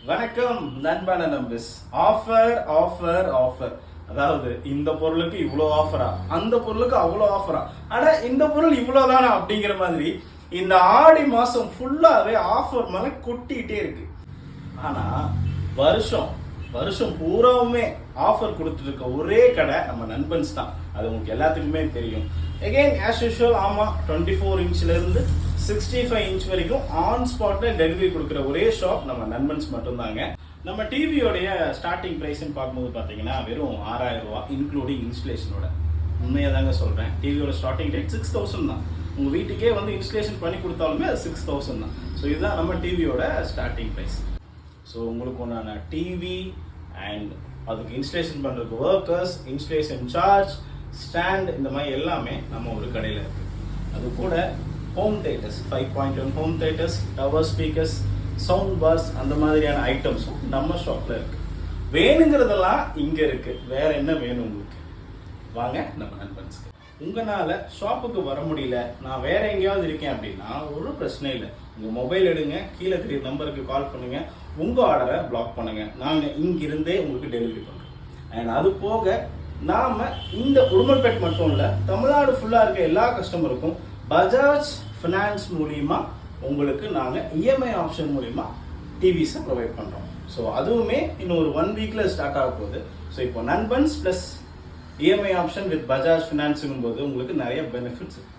வணக்கம் நண்பான numbers. Offer offer offer. அதாவது இந்த பொருளுக்கு இவ்வளோ ஆஃபரா, அந்த பொருளுக்கு அவ்வளோ ஆஃபரா, ஆனா இந்த பொருள் இவ்வளோதானா அப்படிங்கிற மாதிரி இந்த ஆடி மாசம் ஃபுல்லாவே ஆஃபர் மேல கொட்டிட்டே இருக்கு. ஆனா வருஷம் பூராவுமே ஆஃபர் கொடுத்துட்டு இருக்க ஒரே கடை நம்ம நண்பன்ஸ் தான். அது உங்களுக்கு எல்லாத்துக்குமே தெரியும். அகைன் ஆஸ் யூஷுவல், ஆமா, 24 இன்ச்ல இருந்து 65 இன்ச் வரைக்கும் ஆன் ஸ்பாட்ல டெலிவரி கொடுக்குற ஒரே ஷாப் நம்ம நண்பன்ஸ் மட்டும்தாங்க. நம்ம டிவியோடைய ஸ்டார்டிங் பிரைஸ்ன்னு பார்க்கும்போது பார்த்தீங்கன்னா வெறும் 6000 ரூபா இன்க்ளூடிங் இன்ஸ்டலேஷனோட. உண்மையாக தாங்க சொல்கிறேன், டிவியோட ஸ்டார்டிங் ரேட் 6000 தான். உங்கள் வீட்டுக்கே வந்து இன்ஸ்டலேஷன் பண்ணி கொடுத்தாலுமே அது 6000 தான். ஸோ இதுதான் நம்ம டிவியோட ஸ்டார்டிங் ப்ரைஸ். ஸோ உங்களுக்கு ஒன்றான டிவி அண்ட் அதுக்கு இன்ஸ்டலேஷன் பண்ணுறதுக்கு ஒர்க்கர்ஸ், இன்ஸ்டலேஷன் சார்ஜ், ஸ்டாண்ட், இந்த மாதிரி எல்லாமே நம்ம ஒரு கடையில் இருக்குது. அது கூட home theatres, 5.1 home theatres, tower speakers, sound bars, அந்த மாதிரியான ஐட்டம்ஸும் நம்ம ஷாப்பில் இருக்குது. வேணுங்கிறதெல்லாம் இங்கே இருக்குது. வேற என்ன வேணும் உங்களுக்கு? வாங்க நம்ம நண்பன்ஸ்க்கு. உங்களால் ஷாப்புக்கு வர முடியல, நான் வேற எங்கேயாவது இருக்கேன் அப்படின்னா ஒரு பிரச்சனை இல்லை. உங்கள் மொபைல் எடுங்க, கீழே தெரிய நம்பருக்கு கால் பண்ணுங்க, உங்கள் ஆர்டரை பிளாக் பண்ணுங்க, நாங்கள் இங்கிருந்தே உங்களுக்கு டெலிவரி பண்ணுறோம். அண்ட் அது போக நாம் இந்த உடுமல்பேட் மட்டும் இல்லை, தமிழ்நாடு ஃபுல்லாக இருக்க எல்லா கஸ்டமருக்கும் பஜாஜ் ஃபினான்ஸ் மூலிமா உங்களுக்கு நாங்கள் இஎம்ஐ ஆப்ஷன் மூலிமா டிவிஸை ப்ரொவைட் பண்ணுறோம். ஸோ அதுவுமே இன்னும் ஒரு 1 வீக்கில் ஸ்டார்ட் ஆக போகுது. ஸோ இப்போ நண்பன்ஸ் plus EMI option with Bajaj ஃபினான்ஸுங்கும் போது உங்களுக்கு நிறைய பெனிஃபிட்ஸ் இருக்கு.